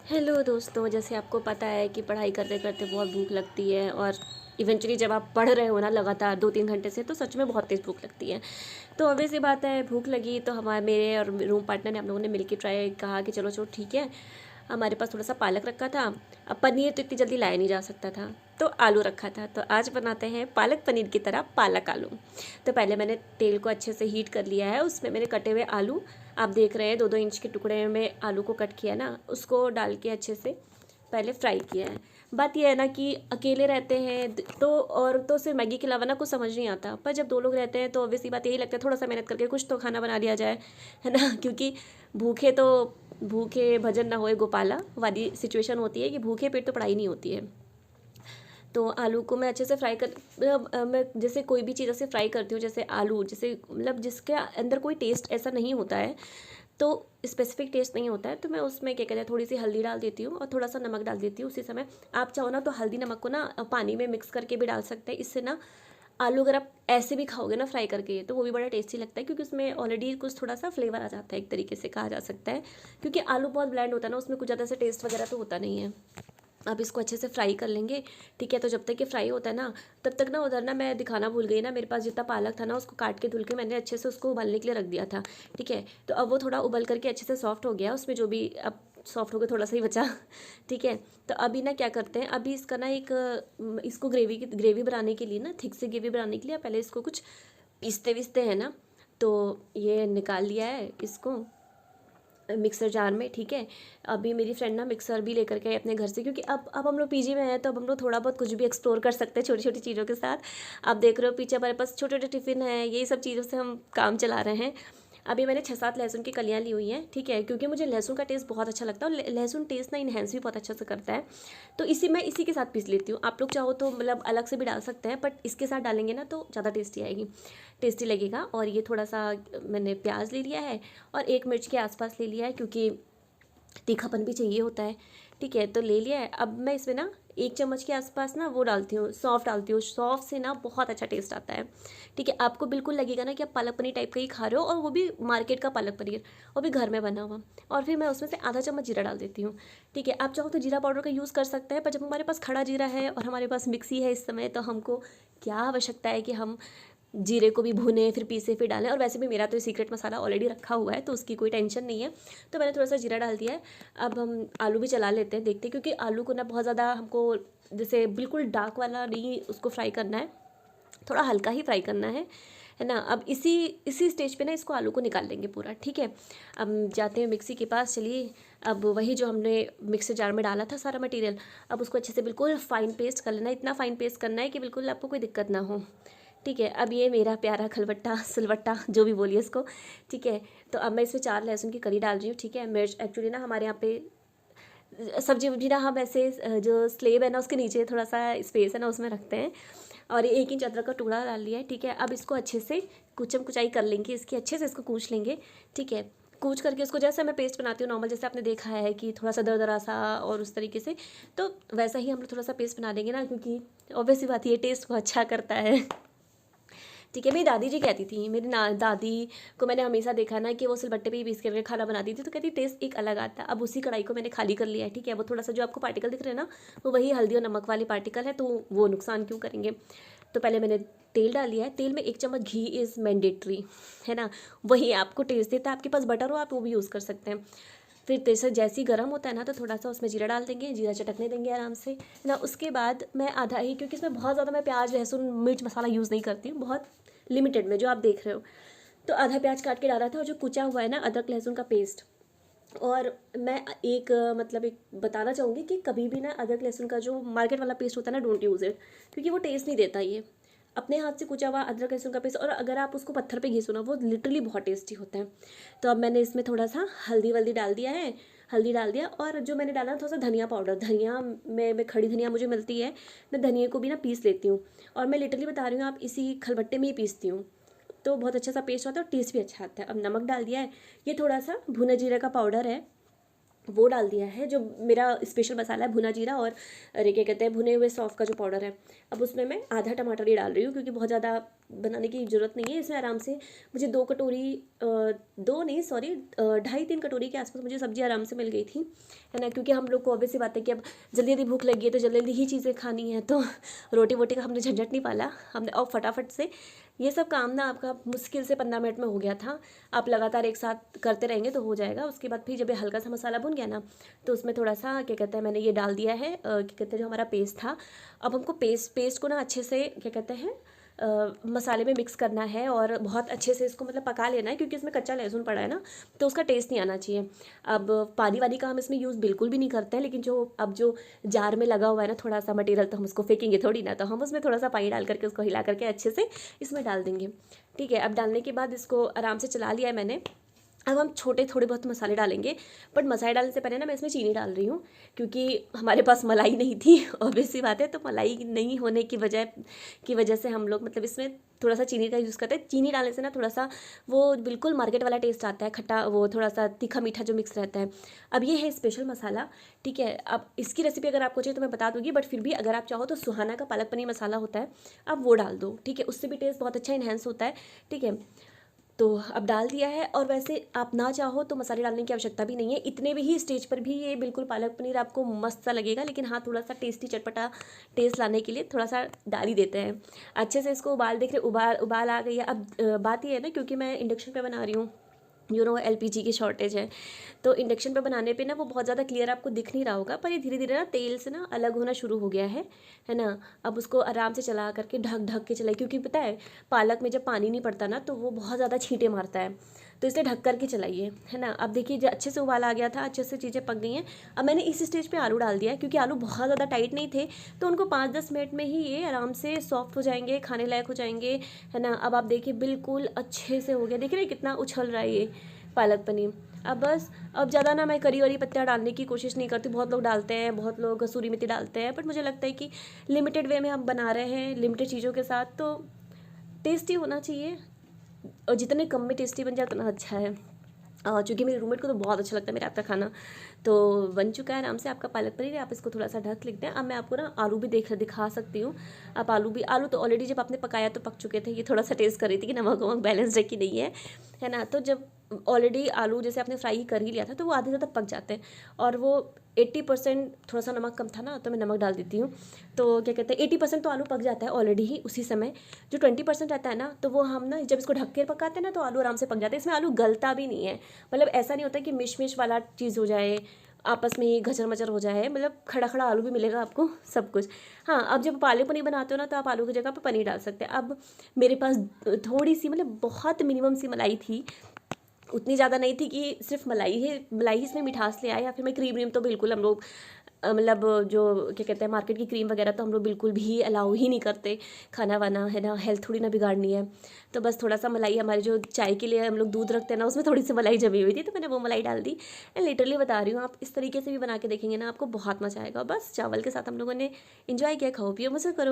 Hello दोस्तों, जैसे आपको पता है कि पढ़ाई करते करते बहुत भूख लगती है और इवेंचुअली जब आप पढ़ रहे हो ना लगातार 2-3 घंटे से, तो सच में बहुत तेज़ भूख लगती है। तो ऑब्वियस सी बात है, भूख लगी तो हमारे मेरे और रूम पार्टनर ने हम लोगों ने मिलकर ट्राई कहा कि चलो चलो ठीक है। हमारे पास थोड़ा सा पालक रखा था। अब पनीर तो इतनी जल्दी लाया नहीं जा सकता था, तो आलू रखा था। तो आज बनाते हैं पालक पनीर की तरह पालक आलू। तो पहले मैंने तेल को अच्छे से हीट कर लिया है, उसमें मैंने कटे हुए आलू, आप देख रहे हैं 2-2 इंच के टुकड़े में आलू को कट किया ना, उसको डाल के अच्छे से पहले फ्राई किया है। बात यह है ना कि अकेले रहते हैं तो औरतों से मैगी के अलावा ना कुछ समझ नहीं आता, पर जब दो लोग रहते हैं तो ऑब्वियसली बात यही लगता है थोड़ा सा मेहनत करके कुछ तो खाना बना लिया जाए, है ना। क्योंकि भूखे तो भूखे भजन ना होए गोपाला वाली सिचुएशन होती है कि भूखे पेट तो पढ़ाई नहीं होती है। तो आलू को मैं अच्छे से फ्राई कर मतलब मैं जैसे कोई भी चीज़ ऐसे फ्राई करती हूँ, जैसे आलू, जैसे मतलब जिसके अंदर कोई टेस्ट ऐसा नहीं होता है, तो स्पेसिफिक टेस्ट नहीं होता है, तो मैं उसमें क्या कहते हैं थोड़ी सी हल्दी डाल देती हूँ और थोड़ा सा नमक डाल देती हूँ उसी समय। आप चाहो ना तो हल्दी नमक को ना पानी में मिक्स करके भी डाल सकते हैं। इससे ना आलू अगर आप ऐसे भी खाओगे ना फ्राई करके, तो वो भी बड़ा टेस्टी लगता है, क्योंकि उसमें ऑलरेडी कुछ थोड़ा सा फ्लेवर आ जाता है, एक तरीके से कहा जा सकता है। क्योंकि आलू बहुत ब्लैंड होता है ना, उसमें कुछ ज़्यादा से टेस्ट वगैरह तो होता नहीं है। अब इसको अच्छे से फ्राई कर लेंगे। ठीक है, तो जब तक ये फ्राई होता है ना, तब तक ना उधर ना मैं दिखाना भूल गई ना, मेरे पास जितना पालक था ना उसको काट के धुल के मैंने अच्छे से उसको उबालने के लिए रख दिया था। ठीक है, तो अब वो थोड़ा उबल करके अच्छे से सॉफ्ट हो गया, उसमें जो भी अब सॉफ्ट हो गया थोड़ा सा ही बचा। ठीक है, तो अभी ना क्या करते हैं, अभी इसका ना एक इसको ग्रेवी बनाने के लिए ना, थिक से ग्रेवी बनाने के लिए पहले इसको कुछ पीसते वीसते हैं ना। तो ये निकाल लिया है इसको मिक्सर जार में। ठीक है, अभी मेरी फ्रेंड ना मिक्सर भी लेकर के आई अपने घर से, क्योंकि अब हम लोग पीजी में हैं, तो अब हम लोग थोड़ा बहुत कुछ भी एक्सप्लोर कर सकते हैं छोटी छोटी चीज़ों के साथ। आप देख रहे हो पीछे हमारे पास छोटे छोटे टिफ़िन है, यही सब चीज़ों से हम काम चला रहे हैं। अभी मैंने 6-7 लहसुन की कलियाँ ली हुई हैं। ठीक है, क्योंकि मुझे लहसुन का टेस्ट बहुत अच्छा लगता है और लहसुन टेस्ट ना इन्हेंस भी बहुत अच्छा से करता है। तो मैं इसी के साथ पीस लेती हूँ। आप लोग चाहो तो मतलब अलग से भी डाल सकते हैं, बट इसके साथ डालेंगे ना तो ज़्यादा टेस्टी लगेगा। और ये थोड़ा सा मैंने प्याज ले लिया है और 1 मिर्च के आसपास ले लिया है, क्योंकि तीखापन भी चाहिए होता है। ठीक है, तो ले लिया है। अब मैं इसमें ना 1 चम्मच के आसपास ना वो डालती हूँ, सौंफ डालती हूँ। सौंफ से ना बहुत अच्छा टेस्ट आता है। ठीक है, आपको बिल्कुल लगेगा ना कि आप पालक पनीर टाइप का ही खा रहे हो, और वो भी मार्केट का पालक पनीर, वो भी घर में बना हुआ। और फिर मैं उसमें से आधा चम्मच जीरा डाल देती हूँ। ठीक है, आप चाहो तो जीरा पाउडर का यूज़ कर सकते हैं, पर जब हमारे पास खड़ा जीरा है और हमारे पास मिक्सी है इस समय, तो हमको क्या आवश्यकता है कि हम जीरे को भी भुने फिर पीसे फिर डालें। और वैसे भी मेरा तो सीक्रेट मसाला ऑलरेडी रखा हुआ है, तो उसकी कोई टेंशन नहीं है। तो मैंने थोड़ा सा जीरा डाल दिया है। अब हम आलू भी चला लेते हैं, देखते हैं, क्योंकि आलू को ना बहुत ज़्यादा हमको जैसे बिल्कुल डार्क वाला नहीं उसको फ्राई करना है, थोड़ा हल्का ही फ्राई करना है ना। अब इसी इसी स्टेज पे ना इसको आलू को निकाल लेंगे पूरा। ठीक है, अब जाते हैं मिक्सी के पास, चलिए। अब वही जो हमने मिक्सर जार में डाला था सारा मटेरियल, अब उसको अच्छे से बिल्कुल फाइन पेस्ट कर लेना है। इतना फाइन पेस्ट करना है कि बिल्कुल आपको कोई दिक्कत ना हो। ठीक है, अब ये मेरा प्यारा खलबट्टा सिलवट्टा जो भी बोलिए इसको। ठीक है, तो अब मैं इसमें 4 लहसुन की कली डाल रही हूँ। ठीक है, मिर्च एक्चुअली ना हमारे यहाँ पे सब्जी वब्जी ना हम ऐसे जो स्लेब है ना उसके नीचे थोड़ा सा स्पेस है ना उसमें रखते हैं। और 1 इंच अदरक का टुकड़ा डाल लिया है। ठीक है, अब इसको अच्छे से कुचम कुचाई कर लेंगे, इसकी अच्छे से इसको कूच लेंगे। ठीक है, कूच करके उसको जैसे मैं पेस्ट बनाती हूँ नॉर्मल, जैसे आपने देखा है कि थोड़ा सा दरदरा सा और उस तरीके से, तो वैसा ही हम लोग थोड़ा सा पेस्ट बना देंगे ना, क्योंकि ऑब्वियसली बात ये टेस्ट को अच्छा करता है। ठीक है, मेरी दादी जी कहती थी, मेरी ना दादी को मैंने हमेशा देखा ना कि वो सिलबट्टे पे ही पीस करके खाना बनाती थी, तो कहती टेस्ट एक अलग आता है। अब उसी कढ़ाई को मैंने खाली कर लिया है। ठीक है, वो थोड़ा सा जो आपको पार्टिकल दिख रहे हैं ना, वो वही हल्दी और नमक वाले पार्टिकल है, तो वो नुकसान क्यों करेंगे। तो पहले मैंने तेल डाल लिया है। तेल में 1 चम्मच घी इज़ मैंडेटरी, है ना। वही आपको टेस्ट देता है। आपके पास बटर हो आप वो भी यूज़ कर सकते हैं। फिर जैसे जैसे ही गर्म होता है ना, तो थोड़ा सा उसमें जीरा डाल देंगे, जीरा चटकने देंगे आराम से, है ना। उसके बाद मैं आधा ही, क्योंकि इसमें बहुत ज़्यादा मैं प्याज लहसुन मिर्च मसाला यूज़ नहीं करती हूँ, बहुत लिमिटेड में जो आप देख रहे हो। तो आधा प्याज काट के डाला था, और जो कुचा हुआ है ना अदरक लहसुन का पेस्ट। और मैं एक मतलब एक बताना चाहूँगी कि कभी भी ना अदरक लहसुन का जो मार्केट वाला पेस्ट होता है ना, डोंट यूज़ इट, क्योंकि वो टेस्ट नहीं देता। ये अपने हाथ से कुचा हुआ अदरक लहसुन का पेस्ट, और अगर आप उसको पत्थर पे घिसो ना, वो लिटरली बहुत टेस्टी होता है। तो अब मैंने इसमें थोड़ा सा हल्दी वल्दी डाल दिया है, हल्दी डाल दिया। और जो मैंने डाला थोड़ा सा धनिया पाउडर, धनिया में खड़ी धनिया मुझे मिलती है, मैं धनिया को भी ना पीस लेती हूँ। और मैं लिटरली बता रही हूँ, आप इसी खलबट्टे में ही पीसती हूँ, तो बहुत अच्छा सा पेस्ट होता है और टेस्ट भी अच्छा आता है। अब नमक डाल दिया है, ये थोड़ा सा भुना जीरा का पाउडर है, वो डाल दिया है, जो मेरा स्पेशल मसाला है, भुना जीरा और अरे क्या कहते हैं, भुने हुए सौंफ का जो पाउडर है। अब उसमें मैं आधा टमाटर ही डाल रही हूँ, क्योंकि बहुत ज़्यादा बनाने की ज़रूरत नहीं है। इसमें आराम से मुझे 2 कटोरी, 2 नहीं सॉरी, 2.5-3 कटोरी के आसपास मुझे सब्जी आराम से मिल गई थी, है ना। क्योंकि हम लोग को ऑब्वियस सी बात है कि अब जल्दी जल्दी भूख लगी है तो जल्दी जल्दी ही चीज़ें खानी है, तो रोटी वोटी का हमने झंझट नहीं पाला हमने, और फटाफट से ये सब काम ना आपका मुश्किल से 15 मिनट में हो गया था। आप लगातार एक साथ करते रहेंगे तो हो जाएगा। उसके बाद फिर जब ये हल्का सा मसाला भुन गया ना, तो उसमें थोड़ा सा क्या कहते हैं, मैंने ये डाल दिया है क्या कहते हैं, जो हमारा पेस्ट था। अब हमको पेस्ट को ना अच्छे से क्या कहते हैं, मसाले में मिक्स करना है और बहुत अच्छे से इसको मतलब पका लेना है, क्योंकि इसमें कच्चा लहसुन पड़ा है ना, तो उसका टेस्ट नहीं आना चाहिए। अब पानी वानी का हम इसमें यूज़ बिल्कुल भी नहीं करते हैं, लेकिन जो जार में लगा हुआ है ना थोड़ा सा मटेरियल, तो हम उसको फेंकेंगे थोड़ी ना, तो हम उसमें थोड़ा सा पानी डाल करके उसको हिला करके अच्छे से इसमें डाल देंगे। ठीक है, अब डालने के बाद इसको आराम से चला लिया है मैंने। अब हम छोटे थोड़े बहुत मसाले डालेंगे, बट मसाले डालने से पहले ना मैं इसमें चीनी डाल रही हूँ, क्योंकि हमारे पास मलाई नहीं थी ऑब्वियस सी बात है। तो मलाई नहीं होने की वजह से हम लोग मतलब इसमें थोड़ा सा चीनी का यूज़ करते हैं। चीनी डालने से ना थोड़ा सा वो बिल्कुल मार्केट वाला टेस्ट आता है, खट्टा, वो थोड़ा सा तीखा मीठा जो मिक्स रहता है। अब ये है स्पेशल मसाला, ठीक है। अब इसकी रेसिपी अगर आपको चाहिए तो मैं बता दूंगी, बट फिर भी अगर आप चाहो तो सुहाना का पालक पनीर मसाला होता है, आप वो डाल दो, ठीक है। उससे भी टेस्ट बहुत अच्छा इन्हेंस होता है, ठीक है। तो अब डाल दिया है, और वैसे आप ना चाहो तो मसाले डालने की आवश्यकता भी नहीं है। इतने भी ही स्टेज पर भी ये बिल्कुल पालक पनीर आपको मस्त सा लगेगा, लेकिन हाँ थोड़ा सा टेस्टी चटपटा टेस्ट लाने के लिए थोड़ा सा डाल ही देते हैं। अच्छे से इसको उबाल, देख रहे उबाल आ गई है। अब बात ये है ना, क्योंकि मैं इंडक्शन पे बना रही हूँ, एलपीजी की शॉर्टेज है, तो इंडक्शन पे बनाने पे ना वो बहुत ज़्यादा क्लियर आपको दिख नहीं रहा होगा, पर ये धीरे धीरे ना तेल से ना अलग होना शुरू हो गया है ना। अब उसको आराम से चला करके ढक ढक के चलाइए, क्योंकि पता है पालक में जब पानी नहीं पड़ता ना तो वो बहुत ज़्यादा छींटे मारता है, तो इसलिए ढक करके चलाइए, है ना। अब देखिए जो अच्छे से उबाल आ गया था, अच्छे से चीज़ें पक गई हैं। अब मैंने इस स्टेज पे आलू डाल दिया है, क्योंकि आलू बहुत ज़्यादा टाइट नहीं थे, तो उनको 5-10 मिनट में ही ये आराम से सॉफ्ट हो जाएंगे, खाने लायक हो जाएंगे, है ना। अब आप देखिए बिल्कुल अच्छे से हो गया, देखिए ना कितना उछल रहा है ये पालक पनीर। अब बस, अब ज़्यादा ना मैं करी वरी पत्तियाँ डालने की कोशिश नहीं करती। बहुत लोग डालते हैं, बहुत लोग कसूरी मेथी डालते हैं, बट मुझे लगता है कि लिमिटेड वे में हम बना रहे हैं, लिमिटेड चीज़ों के साथ, तो टेस्टी होना चाहिए, और जितने कम में टेस्टी बन जाए उतना अच्छा है। चूँकि मेरे रूममेट को तो बहुत अच्छा लगता है मेरा हाथ का खाना। तो बन चुका है आराम से आपका पालक पनीर। आप इसको थोड़ा सा ढक लेते हैं। अब मैं आपको ना आलू भी दिखा सकती हूँ। आप आलू तो ऑलरेडी जब आपने पकाया तो पक चुके थे। ये थोड़ा सा टेस्ट कर रही थी कि नमक वमक बैलेंस है कि नहीं है ना। तो जब ऑलरेडी आलू जैसे आपने फ्राई कर ही लिया था तो वो आधे ज़्यादा पक जाते हैं, और वो 80% थोड़ा सा नमक कम था ना, तो मैं नमक डाल देती हूँ। तो क्या कहते हैं, 80% तो आलू पक जाता है ऑलरेडी ही उसी समय। जो 20% रहता है ना, तो वो हम ना जब इसको ढक के पकाते हैं ना तो आलू आराम से पक जाते हैं। इसमें आलू गलता भी नहीं है, मतलब ऐसा नहीं होता कि मिश वाला चीज़ हो जाए, आपस में ही घचर मचर हो जाए, मतलब खड़ा खड़ा आलू भी मिलेगा आपको सब कुछ। हाँ, अब जब पालक पनीर बनाते हो ना तो आप आलू की जगह पर पनीर डाल सकते हैं। अब मेरे पास थोड़ी सी, मतलब बहुत मिनिमम सी मलाई थी, उतनी ज़्यादा नहीं थी कि सिर्फ मलाई ही इसमें मिठास ले आए, या फिर मैं क्रीम व्रीम तो बिल्कुल हम लोग मतलब जो क्या कहते हैं मार्केट की क्रीम वगैरह तो हम लोग बिल्कुल भी अलाउ ही नहीं करते। खाना वाना है ना, हेल्थ थोड़ी ना बिगाड़नी है। तो बस थोड़ा सा मलाई, हमारे जो चाय के लिए हम लोग दूध रखते हैं ना, उसमें थोड़ी सी मलाई जमी हुई थी, तो मैंने वो मलाई डाल दी। एंड लिटरली बता रही हूँ, आप इस तरीके से भी बना के देखेंगे ना, आपको बहुत मजा आएगा। बस चावल के साथ हम लोगों ने इन्जॉय किया, खाओ पियो मज़ा करो।